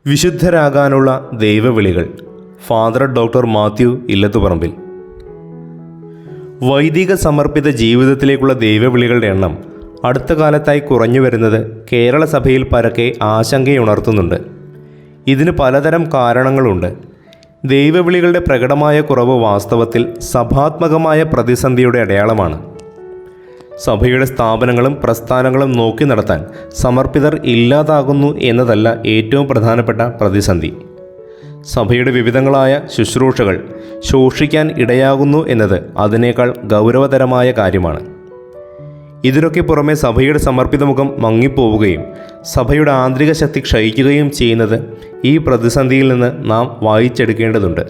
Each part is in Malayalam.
വിശുദ്ധരാകാനുള്ള ദൈവവിളികൾ. Father doctor Mathew Illathuparambil. വൈദിക സമർപ്പിത ജീവിതത്തിലേക്കുള്ള ദൈവവിളികളുടെ എണ്ണം അടുത്ത കാലത്തായി കുറഞ്ഞു വരുന്നത് കേരള സഭയിൽ പരക്കെ ആശങ്കയുണർത്തുന്നുണ്ട്. ഇതിന് പലതരം കാരണങ്ങളുണ്ട്. ദൈവവിളികളുടെ പ്രകടമായ കുറവ് വാസ്തവത്തിൽ സഭാത്മകമായ പ്രതിസന്ധിയുടെ അടയാളമാണ്. സഭയുടെ സ്ഥാപനങ്ങളും പ്രസ്ഥാനങ്ങളും നോക്കി നടത്താൻ സമർപ്പിതർ ഇല്ലാതാകുന്നു എന്നതല്ല ഏറ്റവും പ്രധാനപ്പെട്ട പ്രതിസന്ധി. സഭയുടെ വിവിധങ്ങളായ ശുശ്രൂഷകൾ ശോഷിക്കാൻ ഇടയാകുന്നു എന്നത് അതിനേക്കാൾ ഗൗരവതരമായ കാര്യമാണ്. ഇതിനൊക്കെ പുറമെ സഭയുടെ സമർപ്പിത മുഖം മങ്ങിപ്പോവുകയും സഭയുടെ ആന്തരിക ശക്തി ക്ഷയിക്കുകയും ചെയ്യുന്നത് ഈ പ്രതിസന്ധിയിൽ നിന്ന് നാം വായിച്ചെടുക്കേണ്ടതുണ്ട്.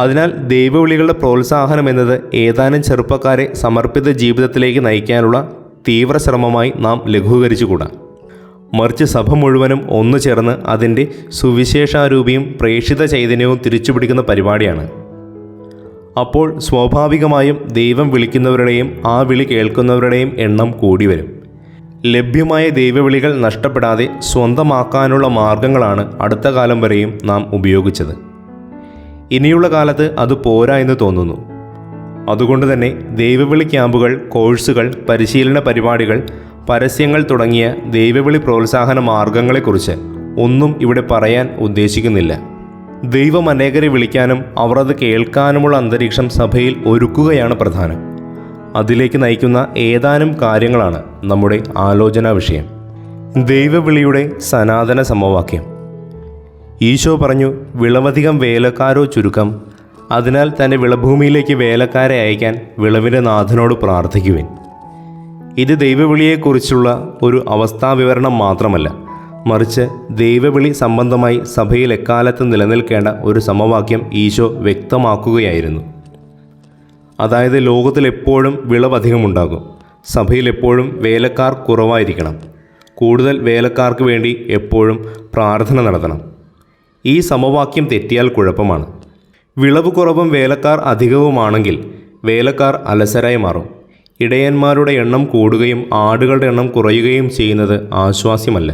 അതിനാൽ ദൈവവിളികളുടെ പ്രോത്സാഹനം എന്നത് ഏതാനും ചെറുപ്പക്കാരെ സമർപ്പിത ജീവിതത്തിലേക്ക് നയിക്കാനുള്ള തീവ്ര ശ്രമമായി നാം ലഘൂകരിച്ചുകൂടാ. മറിച്ച് സഭ മുഴുവനും ഒന്നു ചേർന്ന് അതിൻ്റെ സുവിശേഷാരൂപിയും പ്രേക്ഷിത ചൈതന്യവും തിരിച്ചുപിടിക്കുന്ന പരിപാടിയാണ്. അപ്പോൾ സ്വാഭാവികമായും ദൈവം വിളിക്കുന്നവരുടെയും ആ വിളി കേൾക്കുന്നവരുടെയും എണ്ണം കൂടി വരും. ലഭ്യമായ ദൈവവിളികൾ നഷ്ടപ്പെടാതെ സ്വന്തമാക്കാനുള്ള മാർഗങ്ങളാണ് അടുത്ത കാലം വരെയും നാം ഉപയോഗിച്ചത്. ഇനിയുള്ള കാലത്ത് അത് പോരാ എന്ന് തോന്നുന്നു. അതുകൊണ്ട് തന്നെ ദൈവവിളി ക്യാമ്പുകൾ, കോഴ്സുകൾ, പരിശീലന പരിപാടികൾ, പരസ്യങ്ങൾ തുടങ്ങിയ ദൈവവിളി പ്രോത്സാഹന മാർഗങ്ങളെക്കുറിച്ച് ഒന്നും ഇവിടെ പറയാൻ ഉദ്ദേശിക്കുന്നില്ല. ദൈവം അനേകരെ വിളിക്കാനും അവർ അത് കേൾക്കാനുമുള്ള അന്തരീക്ഷം സഭയിൽ ഒരുക്കുകയാണ് പ്രധാനം. അതിലേക്ക് നയിക്കുന്ന ഏതാനും കാര്യങ്ങളാണ് നമ്മുടെ ആലോചനാ വിഷയം. ദൈവവിളിയുടെ സനാതന സമവാക്യം. ഈശോ പറഞ്ഞു, വിളവധികം വേലക്കാരോ ചുരുക്കം, അതിനാൽ തൻ്റെ വിളഭൂമിയിലേക്ക് വേലക്കാരെ അയക്കാൻ വിളവിൻ്റെ നാഥനോട് പ്രാർത്ഥിക്കുവിൻ. ഇത് ദൈവവിളിയെക്കുറിച്ചുള്ള ഒരു അവസ്ഥാവിവരണം മാത്രമല്ല, മറിച്ച് ദൈവവിളി സംബന്ധമായി സഭയിൽ എക്കാലത്ത് നിലനിൽക്കേണ്ട ഒരു സമവാക്യം ഈശോ വ്യക്തമാക്കുകയായിരുന്നു. അതായത് ലോകത്തിൽ എപ്പോഴും വിളവധികമുണ്ടാകും, സഭയിൽ എപ്പോഴും വേലക്കാർ കുറവായിരിക്കണം, കൂടുതൽ വേലക്കാർക്ക് വേണ്ടി എപ്പോഴും പ്രാർത്ഥന നടത്തണം. ഈ സമവാക്യം തെറ്റിയാൽ കുഴപ്പമാണ്. വിളവ് കുറവും വേലക്കാർ അധികവുമാണെങ്കിൽ വേലക്കാർ അലസരായി മാറും. ഇടയന്മാരുടെ എണ്ണം കൂടുകയും ആടുകളുടെ എണ്ണം കുറയുകയും ചെയ്യുന്നത് ആശ്വാസ്യമല്ല.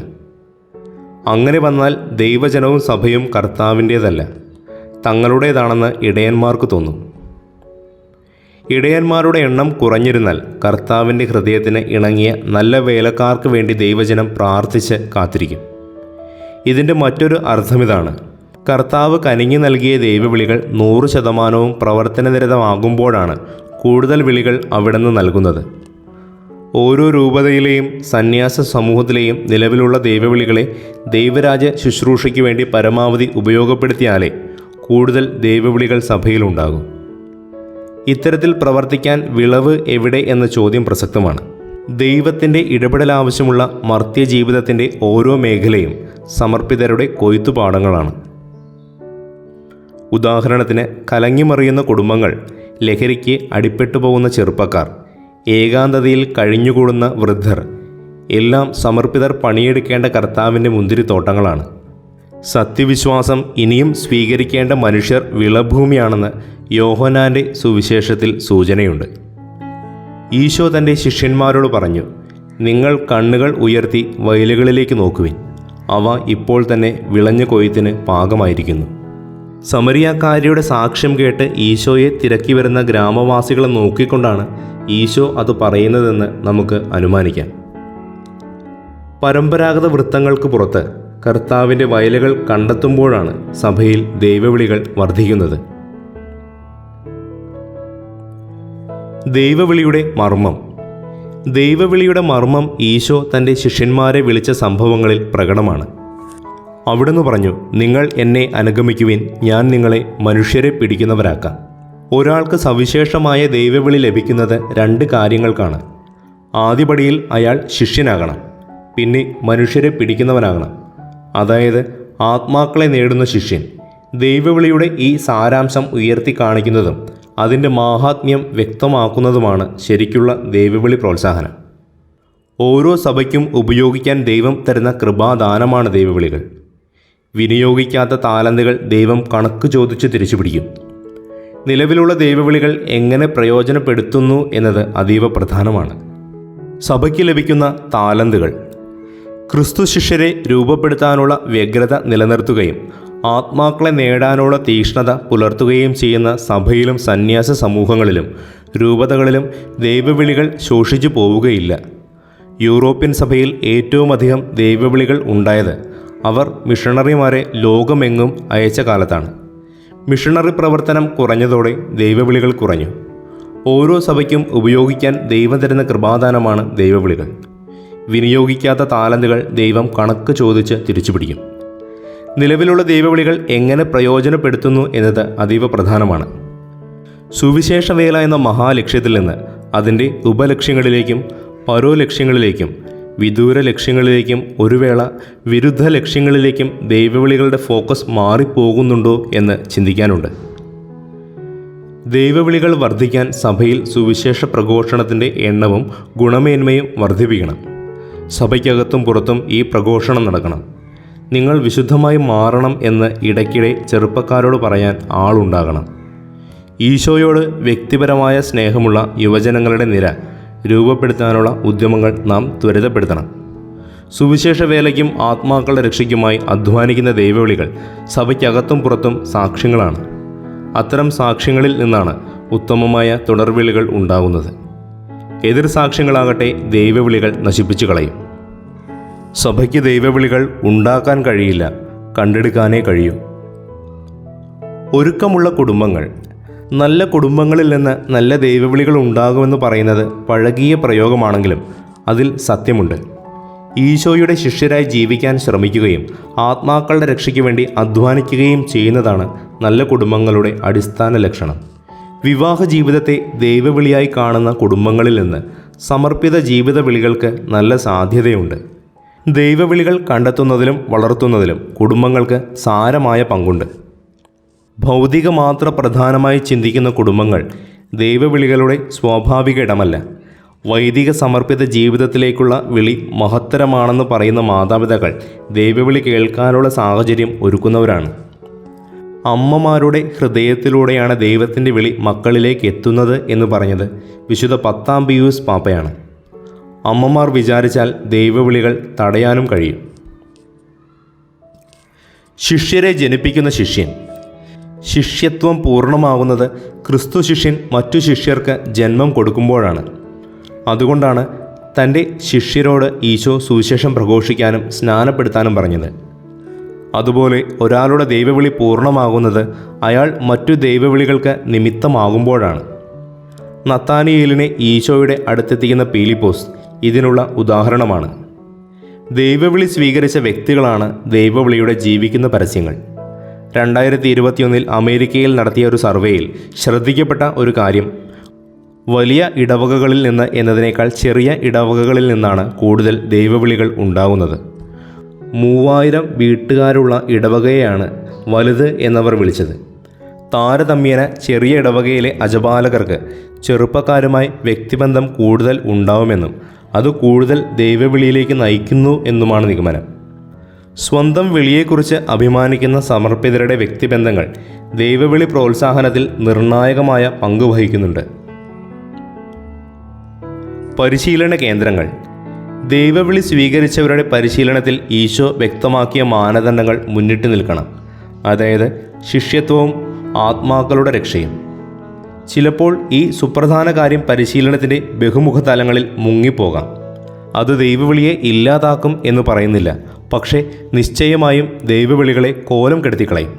അങ്ങനെ വന്നാൽ ദൈവജനവും സഭയും കർത്താവിൻ്റേതല്ല, തങ്ങളുടേതാണെന്ന് ഇടയന്മാർക്ക് തോന്നും. ഇടയന്മാരുടെ എണ്ണം കുറഞ്ഞിരുന്നാൽ കർത്താവിൻ്റെ ഹൃദയത്തിന് ഇണങ്ങിയ നല്ല വേലക്കാർക്ക് വേണ്ടി ദൈവജനം പ്രാർത്ഥിച്ച് കാത്തിരിക്കും. ഇതിൻ്റെ മറ്റൊരു അർത്ഥമിതാണ്: കർത്താവ് കനിഞ്ഞു നൽകിയ ദൈവവിളികൾ 100% പ്രവർത്തനനിരതമാകുമ്പോഴാണ് കൂടുതൽ വിളികൾ അവിടുന്ന് നൽകുന്നത്. ഓരോ രൂപതയിലെയും സന്യാസ സമൂഹത്തിലെയും നിലവിലുള്ള ദൈവവിളികളെ ദൈവരാജ്യ ശുശ്രൂഷയ്ക്ക് വേണ്ടി പരമാവധി ഉപയോഗപ്പെടുത്തിയാലേ കൂടുതൽ ദൈവവിളികൾ സഭയിലുണ്ടാകും. ഇത്തരത്തിൽ പ്രവർത്തിക്കാൻ വിളവ് എവിടെ എന്ന ചോദ്യം പ്രസക്തമാണ്. ദൈവത്തിൻ്റെ ഇടപെടൽ ആവശ്യമുള്ള മർത്യജീവിതത്തിൻ്റെ ഓരോ മേഖലയും സമർപ്പിതരുടെ കൊയ്ത്തുപാടങ്ങളാണ്. ഉദാഹരണത്തിന്, കലങ്ങിമറിയുന്ന കുടുംബങ്ങൾ, ലഹരിക്ക് അടിപ്പെട്ടു പോകുന്ന ചെറുപ്പക്കാർ, ഏകാന്തതയിൽ കഴിഞ്ഞുകൂടുന്ന വൃദ്ധർ എല്ലാം സമർപ്പിതർ പണിയെടുക്കേണ്ട കർത്താവിൻ്റെ മുന്തിരിത്തോട്ടങ്ങളാണ്. സത്യവിശ്വാസം ഇനിയും സ്വീകരിക്കേണ്ട മനുഷ്യർ വിളഭൂമിയാണെന്ന് യോഹന്നാൻ്റെ സുവിശേഷത്തിൽ സൂചനയുണ്ട്. ഈശോ തൻ്റെ ശിഷ്യന്മാരോട് പറഞ്ഞു, നിങ്ങൾ കണ്ണുകൾ ഉയർത്തി വയലുകളിലേക്ക് നോക്കുവിൻ, അവ ഇപ്പോൾ തന്നെ വിളഞ്ഞ കൊയ്ത്തിന് പാകമായിരിക്കുന്നു. സമരിയാക്കാരിയുടെ സാക്ഷ്യം കേട്ട് ഈശോയെ തിരക്കി വരുന്ന ഗ്രാമവാസികളെ നോക്കിക്കൊണ്ടാണ് ഈശോ അത് പറയുന്നതെന്ന് നമുക്ക് അനുമാനിക്കാം. പരമ്പരാഗത വൃത്തങ്ങൾക്ക് പുറത്ത് കർത്താവിൻ്റെ വയലുകൾ കണ്ടെത്തുമ്പോഴാണ് സഭയിൽ ദൈവവിളികൾ വർദ്ധിക്കുന്നത്. ദൈവവിളിയുടെ മർമ്മം. ദൈവവിളിയുടെ മർമ്മം ഈശോ തൻ്റെ ശിഷ്യന്മാരെ വിളിച്ച സംഭവങ്ങളിൽ പ്രകടമാണ്. അവിടുന്ന് പറഞ്ഞു, നിങ്ങൾ എന്നെ അനുഗമിക്കുവിൻ, ഞാൻ നിങ്ങളെ മനുഷ്യരെ പിടിക്കുന്നവരാക്കാം. ഒരാൾക്ക് സവിശേഷമായ ദൈവവിളി ലഭിക്കുന്നത് 2 കാര്യങ്ങൾക്കാണ്. ആദ്യപടിയിൽ അയാൾ ശിഷ്യനാകണം, പിന്നെ മനുഷ്യരെ പിടിക്കുന്നവനാകണം. അതായത് ആത്മാക്കളെ നേടുന്ന ശിഷ്യൻ. ദൈവവിളിയുടെ ഈ സാരാംശം ഉയർത്തി കാണിക്കുന്നതും അതിൻ്റെ മാഹാത്മ്യം വ്യക്തമാക്കുന്നതുമാണ് ശരിക്കുള്ള ദൈവവിളി പ്രോത്സാഹനം. ഓരോ സഭയ്ക്കും ഉപയോഗിക്കാൻ ദൈവം തരുന്ന കൃപാദാനമാണ് ദൈവവിളികൾ. വിനിയോഗിക്കാത്ത താലന്തുകൾ ദൈവം കണക്ക് ചോദിച്ച് തിരിച്ചുപിടിക്കും. നിലവിലുള്ള ദൈവവിളികൾ എങ്ങനെ പ്രയോജനപ്പെടുത്തുന്നു എന്നത് അതീവ പ്രധാനമാണ്. സഭയ്ക്ക് ലഭിക്കുന്ന താലന്തുകൾ. ക്രിസ്തു ശിഷ്യരെ രൂപപ്പെടുത്താനുള്ള വ്യഗ്രത നിലനിർത്തുകയും ആത്മാക്കളെ നേടാനുള്ള തീക്ഷ്ണത പുലർത്തുകയും ചെയ്യുന്ന സഭയിലും സന്യാസ സമൂഹങ്ങളിലും രൂപതകളിലും ദൈവവിളികൾ ശോഷിച്ചു പോവുകയില്ല. യൂറോപ്യൻ സഭയിൽ ഏറ്റവുമധികം ദൈവവിളികൾ ഉണ്ടായത് അവർ മിഷണറിമാരെ ലോകമെങ്ങും അയച്ച കാലത്താണ്. മിഷണറി പ്രവർത്തനം കുറഞ്ഞതോടെ ദൈവവിളികൾ കുറഞ്ഞു. ഓരോ സഭയ്ക്കും ഉപയോഗിക്കാൻ ദൈവം തരുന്ന കൃപാദാനമാണ് ദൈവവിളികൾ. വിനിയോഗിക്കാത്ത താലന്തുകൾ ദൈവം കണക്ക് ചോദിച്ച് തിരിച്ചുപിടിക്കും. നിലവിലുള്ള ദൈവവിളികൾ എങ്ങനെ പ്രയോജനപ്പെടുത്തുന്നു എന്നത് അതീവ പ്രധാനമാണ്. സുവിശേഷവേല എന്ന മഹാലക്ഷ്യത്തിൽ നിന്ന് അതിൻ്റെ ഉപലക്ഷ്യങ്ങളിലേക്കും പരോലക്ഷ്യങ്ങളിലേക്കും വിദൂര ലക്ഷ്യങ്ങളിലേക്കും ഒരു വേള വിരുദ്ധ ലക്ഷ്യങ്ങളിലേക്കും ദൈവവിളികളുടെ ഫോക്കസ് മാറിപ്പോകുന്നുണ്ടോ എന്ന് ചിന്തിക്കാനുണ്ട്. ദൈവവിളികൾ വർദ്ധിക്കാൻ സഭയിൽ സുവിശേഷ പ്രഘോഷണത്തിൻ്റെ എണ്ണവും ഗുണമേന്മയും വർദ്ധിപ്പിക്കണം. സഭയ്ക്കകത്തും പുറത്തും ഈ പ്രഘോഷണം നടക്കണം. നിങ്ങൾ വിശുദ്ധമായി മാറണം എന്ന് ഇടയ്ക്കിടെ ചെറുപ്പക്കാരോട് പറയാൻ ആളുണ്ടാകണം. ഈശോയോട് വ്യക്തിപരമായ സ്നേഹമുള്ള യുവജനങ്ങളുടെ നിര രൂപപ്പെടുത്താനുള്ള ഉദ്യമങ്ങൾ നാം ത്വരിതപ്പെടുത്തണം. സുവിശേഷ വേലയ്ക്കും ആത്മാക്കളുടെ രക്ഷയ്ക്കുമായി അധ്വാനിക്കുന്ന ദൈവവിളികൾ സഭയ്ക്കകത്തും പുറത്തും സാക്ഷ്യങ്ങളാണ്. അത്തരം സാക്ഷ്യങ്ങളിൽ നിന്നാണ് ഉത്തമമായ തുടർവിളികൾ ഉണ്ടാകുന്നത്. എതിർ സാക്ഷ്യങ്ങളാകട്ടെ ദൈവവിളികൾ നശിപ്പിച്ചു കളയും. സഭയ്ക്ക് ദൈവവിളികൾ ഉണ്ടാക്കാൻ കഴിയില്ല, കണ്ടെടുക്കാനേ കഴിയൂ. ഒരുക്കമുള്ള കുടുംബങ്ങൾ. നല്ല കുടുംബങ്ങളിൽ നിന്ന് നല്ല ദൈവവിളികൾ ഉണ്ടാകുമെന്ന് പറയുന്നത് പഴകിയ പ്രയോഗമാണെങ്കിലും അതിൽ സത്യമുണ്ട്. ഈശോയുടെ ശിഷ്യരായി ജീവിക്കാൻ ശ്രമിക്കുകയും ആത്മാക്കളുടെ രക്ഷയ്ക്ക് വേണ്ടി അധ്വാനിക്കുകയും ചെയ്യുന്നതാണ് നല്ല കുടുംബങ്ങളുടെ അടിസ്ഥാന ലക്ഷണം. വിവാഹ ജീവിതത്തെ ദൈവവിളിയായി കാണുന്ന കുടുംബങ്ങളിൽ നിന്ന് സമർപ്പിത ജീവിത വിളികൾക്ക് നല്ല സാധ്യതയുണ്ട്. ദൈവവിളികൾ കണ്ടെത്തുന്നതിലും വളർത്തുന്നതിലും കുടുംബങ്ങൾക്ക് സാരമായ പങ്കുണ്ട്. ഭൗതിക മാത്ര പ്രധാനമായി ചിന്തിക്കുന്ന കുടുംബങ്ങൾ ദൈവവിളികളുടെ സ്വാഭാവിക ഇടമല്ല. വൈദിക സമർപ്പിത ജീവിതത്തിലേക്കുള്ള വിളി മഹത്തരമാണെന്ന് പറയുന്ന മാതാപിതാക്കൾ ദൈവവിളി കേൾക്കാനുള്ള സാഹചര്യം ഒരുക്കുന്നവരാണ്. അമ്മമാരുടെ ഹൃദയത്തിലൂടെയാണ് ദൈവത്തിൻ്റെ വിളി മക്കളിലേക്ക് എത്തുന്നത് എന്ന് പറഞ്ഞത് വിശുദ്ധ 10-ാം പിയൂസ് പാപ്പയാണ്. അമ്മമാർ വിചാരിച്ചാൽ ദൈവവിളികൾ തടയാനും കഴിയും. ശിഷ്യരെ ജനിപ്പിക്കുന്ന ശിഷ്യൻ. ശിഷ്യത്വം പൂർണ്ണമാകുന്നത് ക്രിസ്തു ശിഷ്യൻ മറ്റു ശിഷ്യർക്ക് ജന്മം കൊടുക്കുമ്പോഴാണ്. അതുകൊണ്ടാണ് തൻ്റെ ശിഷ്യരോട് ഈശോ സുവിശേഷം പ്രഘോഷിക്കാനും സ്നാനപ്പെടുത്താനും പറഞ്ഞത്. അതുപോലെ ഒരാളുടെ ദൈവവിളി പൂർണ്ണമാകുന്നത് അയാൾ മറ്റു ദൈവവിളികൾക്ക് നിമിത്തമാകുമ്പോഴാണ്. നത്താനിയേലിനെ ഈശോയുടെ അടുത്തെത്തിക്കുന്ന പീലിപ്പോസ് ഇതിനുള്ള ഉദാഹരണമാണ്. ദൈവവിളി സ്വീകരിച്ച വ്യക്തികളാണ് ദൈവവിളിയുടെ ജീവിക്കുന്ന പരസ്യങ്ങൾ. 2021 അമേരിക്കയിൽ നടത്തിയ ഒരു സർവേയിൽ ശ്രദ്ധിക്കപ്പെട്ട ഒരു കാര്യം, വലിയ ഇടവകകളിൽ നിന്ന് എന്നതിനേക്കാൾ ചെറിയ ഇടവകകളിൽ നിന്നാണ് കൂടുതൽ ദൈവവിളികൾ ഉണ്ടാകുന്നത്. 3000 വീട്ടുകാരുള്ള ഇടവകയെയാണ് വലുത് എന്നവർ വിളിച്ചത്. താരതമ്യേന ചെറിയ ഇടവകയിലെ അജപാലകർക്ക് ചെറുപ്പക്കാരുമായി വ്യക്തിബന്ധം കൂടുതൽ ഉണ്ടാവുമെന്നും അത് കൂടുതൽ ദൈവവിളിയിലേക്ക് നയിക്കുന്നു എന്നുമാണ് നിഗമനം. സ്വന്തം വിളിയെക്കുറിച്ച് അഭിമാനിക്കുന്ന സമർപ്പിതരുടെ വ്യക്തിബന്ധങ്ങൾ ദൈവവിളി പ്രോത്സാഹനത്തിൽ നിർണായകമായ പങ്ക് വഹിക്കുന്നുണ്ട്. പരിശീലന കേന്ദ്രങ്ങൾ. ദൈവവിളി സ്വീകരിച്ചവരുടെ പരിശീലനത്തിൽ ഈശോ വ്യക്തമാക്കിയ മാനദണ്ഡങ്ങൾ മുന്നിട്ട് നിൽക്കണം. അതായത് ശിഷ്യത്വവും ആത്മാക്കളുടെ രക്ഷയും. ചിലപ്പോൾ ഈ സുപ്രധാന കാര്യം പരിശീലനത്തിൻ്റെ ബഹുമുഖ തലങ്ങളിൽ മുങ്ങിപ്പോകാം. അത് ദൈവവിളിയെ ഇല്ലാതാക്കും എന്ന് പറയുന്നില്ല, പക്ഷേ നിശ്ചയമായും ദൈവവിളികളെ കോലം കെടുത്തിക്കളയും.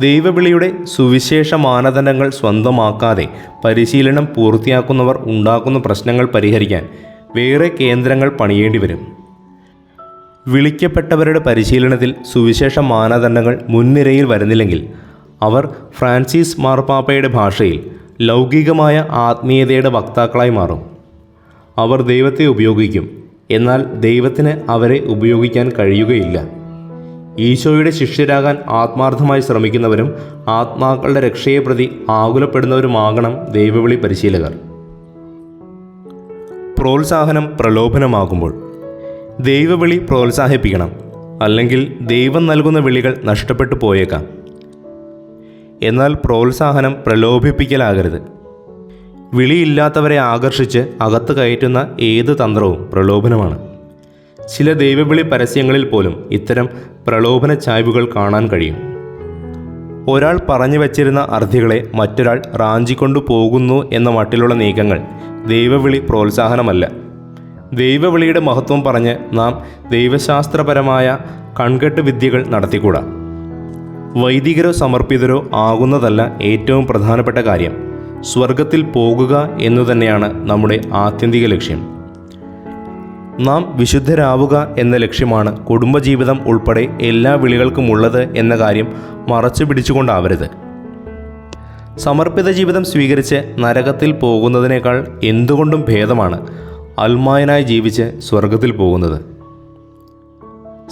ദൈവവിളിയുടെ സുവിശേഷ മാനദണ്ഡങ്ങൾ സ്വന്തമാക്കാതെ പരിശീലനം പൂർത്തിയാക്കുന്നവർ ഉണ്ടാക്കുന്ന പ്രശ്നങ്ങൾ പരിഹരിക്കാൻ വേറെ കേന്ദ്രങ്ങൾ പണിയേണ്ടി വരും. വിളിക്കപ്പെട്ടവരുടെ പരിശീലനത്തിൽ സുവിശേഷ മാനദണ്ഡങ്ങൾ മുൻനിരയിൽ വരുന്നില്ലെങ്കിൽ അവർ ഫ്രാൻസിസ് മാർപ്പാപ്പയുടെ ഭാഷയിൽ ലൗകികമായ ആത്മീയതയുടെ വക്താക്കളായി മാറും. അവർ ദൈവത്തെ ഉപയോഗിക്കും, എന്നാൽ ദൈവത്തിന് അവരെ ഉപയോഗിക്കാൻ കഴിയുകയില്ല. ഈശോയുടെ ശിഷ്യരാകാൻ ആത്മാർത്ഥമായി ശ്രമിക്കുന്നവരും ആത്മാക്കളുടെ രക്ഷയെ പ്രതി ആകുലപ്പെടുന്നവരുമാകണം ദൈവവിളി പരിശീലകർ. പ്രോത്സാഹനം പ്രലോഭനമാകുമ്പോൾ ദൈവവിളി പ്രോത്സാഹിപ്പിക്കണം, അല്ലെങ്കിൽ ദൈവം നൽകുന്ന വിളികൾ നഷ്ടപ്പെട്ടു പോയേക്കാം. എന്നാൽ പ്രോത്സാഹനം പ്രലോഭിപ്പിക്കലാകരുത്. വിളിയില്ലാത്തവരെ ആകർഷിച്ച് അകത്ത് കയറ്റുന്ന ഏത് തന്ത്രവും പ്രലോഭനമാണ്. ചില ദൈവവിളി പരസ്യങ്ങളിൽ പോലും ഇത്തരം പ്രലോഭന ചായ്വുകൾ കാണാൻ കഴിയും. ഒരാൾ പറഞ്ഞു വച്ചിരുന്ന അർത്ഥികളെ മറ്റൊരാൾ റാഞ്ചിക്കൊണ്ടു പോകുന്നു എന്ന മട്ടിലുള്ള നീക്കങ്ങൾ ദൈവവിളി പ്രോത്സാഹനമല്ല. ദൈവവിളിയുടെ മഹത്വം പറഞ്ഞ് നാം ദൈവശാസ്ത്രപരമായ കൺകെട്ട് വിദ്യകൾ നടത്തിക്കൂടാ. വൈദികരോ സമർപ്പിതരോ ആകുന്നതല്ല ഏറ്റവും പ്രധാനപ്പെട്ട കാര്യം. സ്വർഗത്തിൽ പോകുക എന്നു തന്നെയാണ് നമ്മുടെ ആത്യന്തിക ലക്ഷ്യം. നാം വിശുദ്ധരാവുക എന്ന ലക്ഷ്യമാണ് കുടുംബജീവിതം ഉൾപ്പെടെ എല്ലാ വിളികൾക്കുമുള്ളത് എന്ന കാര്യം മറച്ചു പിടിച്ചുകൊണ്ടാവരുത്. സമർപ്പിത ജീവിതം സ്വീകരിച്ച് നരകത്തിൽ പോകുന്നതിനേക്കാൾ എന്തുകൊണ്ടും ഭേദമാണ് അൽമായനായി ജീവിച്ച് സ്വർഗത്തിൽ പോകുന്നത്.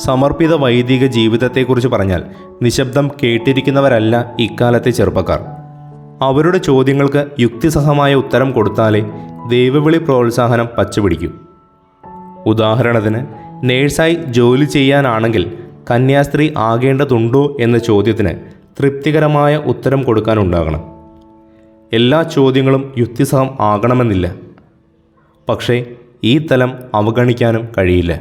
സമർപ്പിത വൈദിക ജീവിതത്തെക്കുറിച്ച് പറഞ്ഞാൽ നിശബ്ദം കേട്ടിരിക്കുന്നവരല്ല ഇക്കാലത്തെ ചെറുപ്പക്കാർ. അവരുടെ ചോദ്യങ്ങൾക്ക് യുക്തിസഹമായ ഉത്തരം കൊടുത്താലേ ദൈവവിളി പ്രോത്സാഹനം പച്ചപിടിക്കൂ. ഉദാഹരണത്തിന്, നേഴ്സായി ജോലി ചെയ്യാനാണെങ്കിൽ കന്യാസ്ത്രീ ആകേണ്ടതുണ്ടോ എന്ന ചോദ്യത്തിന് തൃപ്തികരമായ ഉത്തരം കൊടുക്കാനുണ്ടാകണം. എല്ലാ ചോദ്യങ്ങളും യുക്തിസഹം ആകണമെന്നില്ല. പക്ഷേ ഈ തലം അവഗണിക്കാനും കഴിയില്ല.